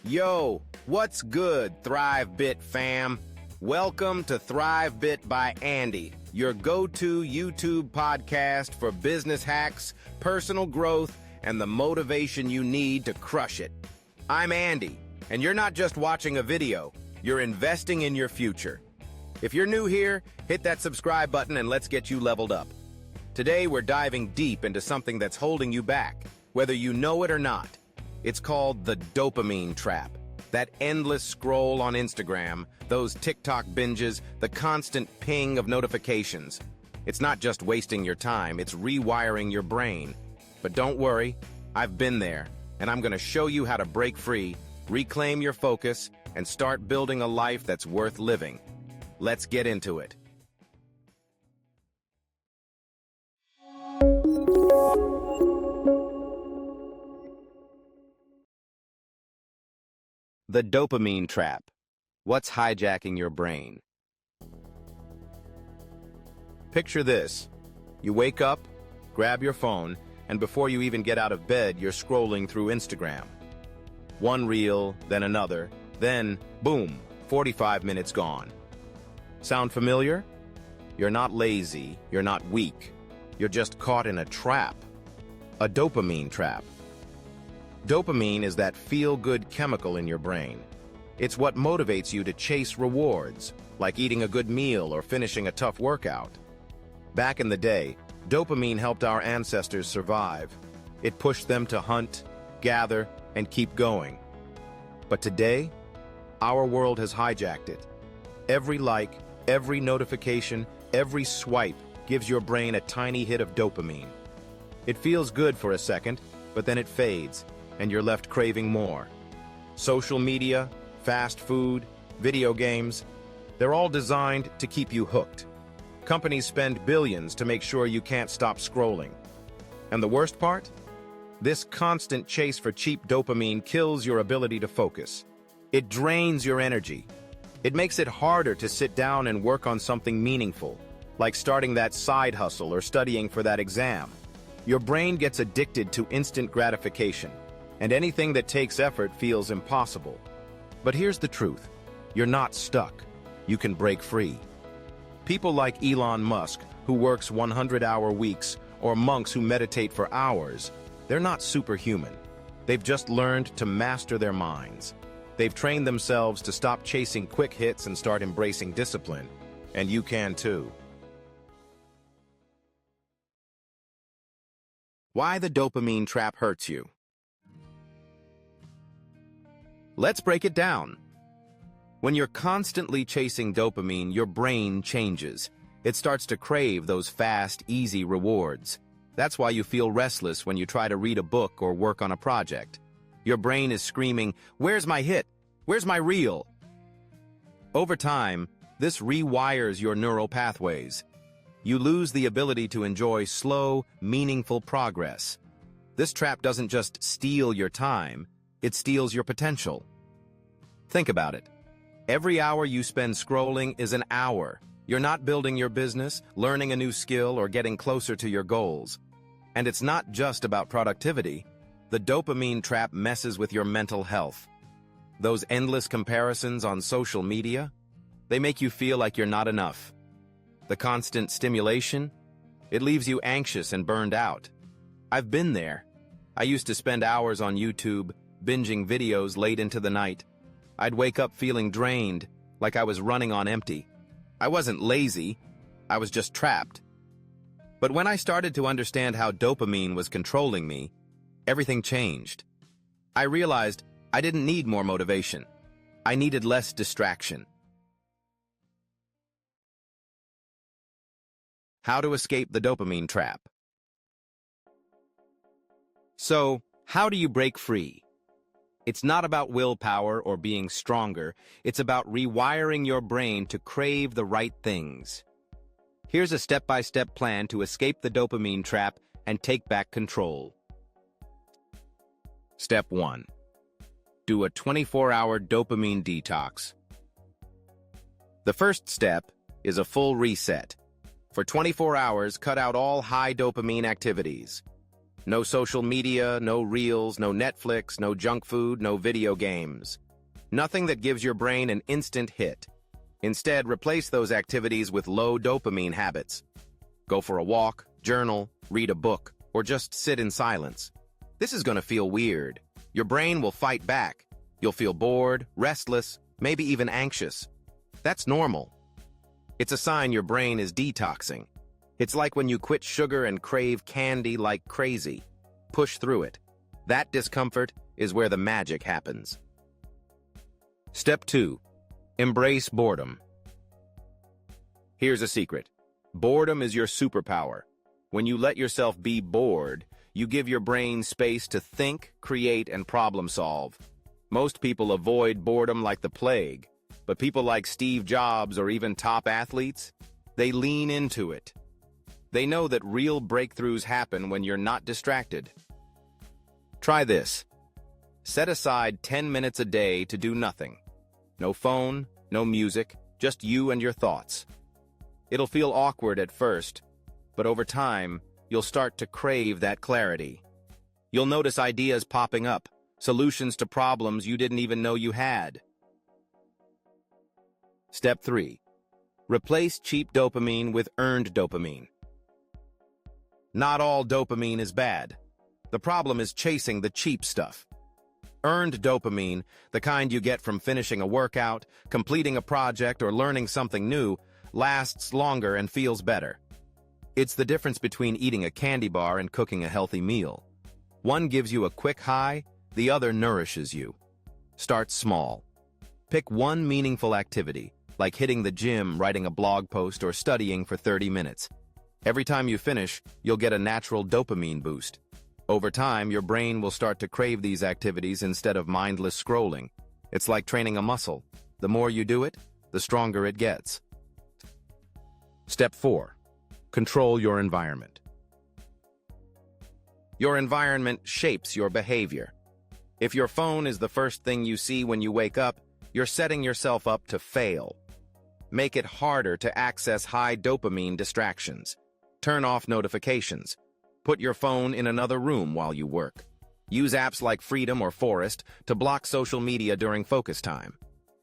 Yo, what's good, ThriveBit fam? Welcome to ThriveBit by Andy, your go-to YouTube podcast for business hacks, personal growth, and the motivation you need to crush it. I'm Andy, and you're not just watching a video, you're investing in your future. If you're new here, hit that subscribe button and let's get you leveled up. Today, we're diving deep into something that's holding you back, whether you know it or not. It's called the dopamine trap. That endless scroll on Instagram, those TikTok binges, the constant ping of notifications. It's not just wasting your time, it's rewiring your brain. But don't worry, I've been there, and I'm going to show you how to break free, reclaim your focus, and start building a life that's worth living. Let's get into it. The dopamine trap. What's hijacking your brain? Picture this. You wake up, grab your phone, and before you even get out of bed, you're scrolling through Instagram. One reel, then another, then, boom, 45 minutes gone. Sound familiar? You're not lazy, you're not weak. You're just caught in a trap. A dopamine trap. Dopamine is that feel-good chemical in your brain. It's what motivates you to chase rewards, like eating a good meal or finishing a tough workout. Back in the day, dopamine helped our ancestors survive. It pushed them to hunt, gather, and keep going. But today, our world has hijacked it. Every like, every notification, every swipe gives your brain a tiny hit of dopamine. It feels good for a second, but then it fades, and you're left craving more. Social media, fast food, video games, they're all designed to keep you hooked. Companies spend billions to make sure you can't stop scrolling. And the worst part? This constant chase for cheap dopamine kills your ability to focus. It drains your energy. It makes it harder to sit down and work on something meaningful, like starting that side hustle or studying for that exam. Your brain gets addicted to instant gratification, and anything that takes effort feels impossible. But here's the truth. You're not stuck. You can break free. People like Elon Musk, who works 100-hour weeks, or monks who meditate for hours, they're not superhuman. They've just learned to master their minds. They've trained themselves to stop chasing quick hits and start embracing discipline. And you can too. Why the dopamine trap hurts you. Let's break it down. When you're constantly chasing dopamine, your brain changes. It starts to crave those fast, easy rewards. That's why you feel restless when you try to read a book or work on a project. Your brain is screaming, "Where's my hit? Where's my reel?" Over time, this rewires your neural pathways. You lose the ability to enjoy slow, meaningful progress. This trap doesn't just steal your time, it steals your potential. Think about it. Every hour you spend scrolling is an hour. You're not building your business, learning a new skill, or getting closer to your goals. And it's not just about productivity. The dopamine trap messes with your mental health. Those endless comparisons on social media, they make you feel like you're not enough. The constant stimulation, it leaves you anxious and burned out. I've been there. I used to spend hours on YouTube, binging videos late into the night. I'd wake up feeling drained, like I was running on empty. I wasn't lazy, I was just trapped. But when I started to understand how dopamine was controlling me, everything changed. I realized I didn't need more motivation. I needed less distraction. How to escape the dopamine trap. So, how do you break free? It's not about willpower or being stronger. It's about rewiring your brain to crave the right things. Here's a step-by-step plan to escape the dopamine trap and take back control. Step 1. Do a 24-hour dopamine detox. The first step is a full reset. For 24 hours, cut out all high dopamine activities. No social media, no reels, no Netflix, no junk food, no video games. Nothing that gives your brain an instant hit. Instead, replace those activities with low dopamine habits. Go for a walk, journal, read a book, or just sit in silence. This is going to feel weird. Your brain will fight back. You'll feel bored, restless, maybe even anxious. That's normal. It's a sign your brain is detoxing. It's like when you quit sugar and crave candy like crazy. Push through it. That discomfort is where the magic happens. Step 2. Embrace boredom. Here's a secret. Boredom is your superpower. When you let yourself be bored, you give your brain space to think, create, and problem solve. Most people avoid boredom like the plague, but people like Steve Jobs or even top athletes, they lean into it. They know that real breakthroughs happen when you're not distracted. Try this. Set aside 10 minutes a day to do nothing. No phone, no music, just you and your thoughts. It'll feel awkward at first, but over time, you'll start to crave that clarity. You'll notice ideas popping up, solutions to problems you didn't even know you had. Step 3. Replace cheap dopamine with earned dopamine. Not all dopamine is bad. The problem is chasing the cheap stuff. Earned dopamine, the kind you get from finishing a workout, completing a project, or learning something new, lasts longer and feels better. It's the difference between eating a candy bar and cooking a healthy meal. One gives you a quick high, the other nourishes you. Start small. Pick one meaningful activity, like hitting the gym, writing a blog post, or studying for 30 minutes. Every time you finish, you'll get a natural dopamine boost. Over time, your brain will start to crave these activities instead of mindless scrolling. It's like training a muscle. The more you do it, the stronger it gets. Step 4. Control your environment. Your environment shapes your behavior. If your phone is the first thing you see when you wake up, you're setting yourself up to fail. Make it harder to access high dopamine distractions. Turn off notifications. Put your phone in another room while you work. Use apps like Freedom or Forest to block social media during focus time.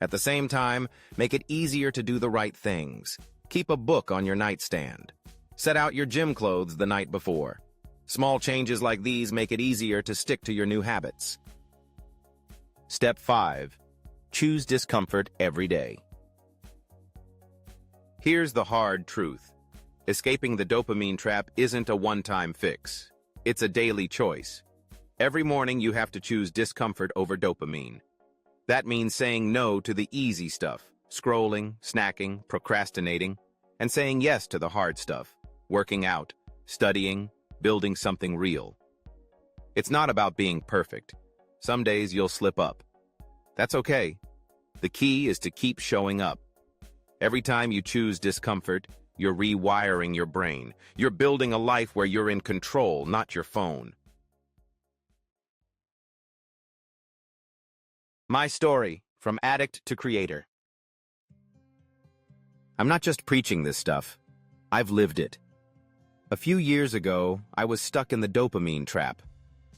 At the same time, make it easier to do the right things. Keep a book on your nightstand. Set out your gym clothes the night before. Small changes like these make it easier to stick to your new habits. Step 5. Choose discomfort every day. Here's the hard truth. Escaping the dopamine trap isn't a one-time fix. It's a daily choice. Every morning you have to choose discomfort over dopamine. That means saying no to the easy stuff, scrolling, snacking, procrastinating, and saying yes to the hard stuff, working out, studying, building something real. It's not about being perfect. Some days you'll slip up. That's okay. The key is to keep showing up. Every time you choose discomfort, you're rewiring your brain. You're building a life where you're in control, not your phone. My story, from addict to creator. I'm not just preaching this stuff. I've lived it. A few years ago, I was stuck in the dopamine trap.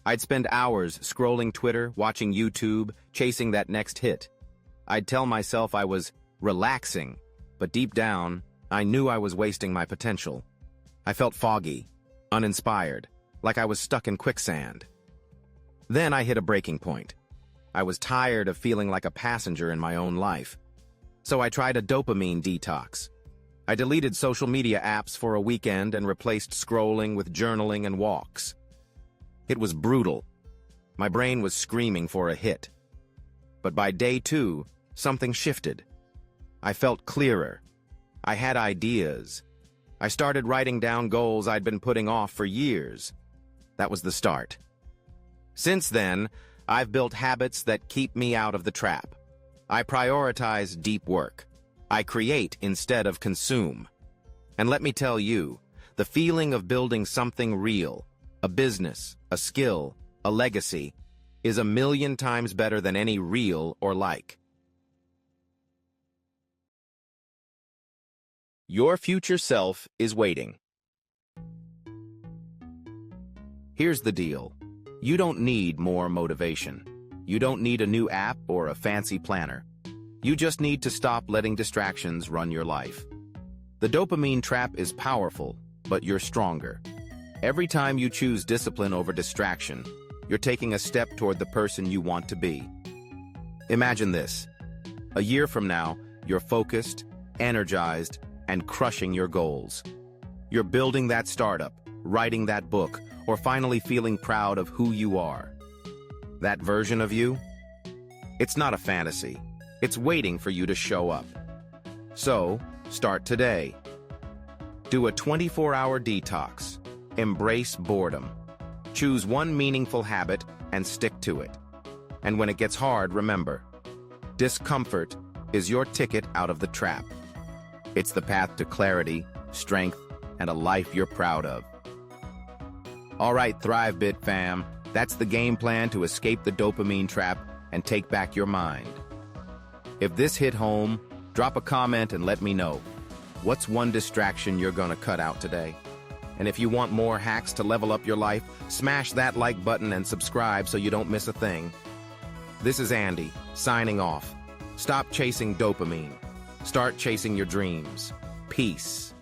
I'd spend hours scrolling Twitter, watching YouTube, chasing that next hit. I'd tell myself I was relaxing, but deep down, I knew I was wasting my potential. I felt foggy, uninspired, like I was stuck in quicksand. Then I hit a breaking point. I was tired of feeling like a passenger in my own life. So I tried a dopamine detox. I deleted social media apps for a weekend and replaced scrolling with journaling and walks. It was brutal. My brain was screaming for a hit. But by day 2, something shifted. I felt clearer. I had ideas. I started writing down goals I'd been putting off for years. That was the start. Since then, I've built habits that keep me out of the trap. I prioritize deep work. I create instead of consume. And let me tell you, the feeling of building something real, a business, a skill, a legacy, is 1,000,000 times better than any reel or like. Your future self is waiting. Here's the deal. You don't need more motivation. You don't need a new app or a fancy planner. You just need to stop letting distractions run your life. The dopamine trap is powerful, but you're stronger. Every time you choose discipline over distraction, you're taking a step toward the person you want to be. Imagine this. A year from now, you're focused, energized, and crushing your goals. You're building that startup, writing that book, or finally feeling proud of who you are. That version of you? It's not a fantasy. It's waiting for you to show up. So, start today. Do a 24-hour detox. Embrace boredom. Choose one meaningful habit and stick to it. And when it gets hard, remember, discomfort is your ticket out of the trap. It's the path to clarity, strength, and a life you're proud of. All right, ThriveBit fam, that's the game plan to escape the dopamine trap and take back your mind. If this hit home, drop a comment and let me know. What's one distraction you're gonna cut out today? And if you want more hacks to level up your life, smash that like button and subscribe so you don't miss a thing. This is Andy, signing off. Stop chasing dopamine. Start chasing your dreams. Peace.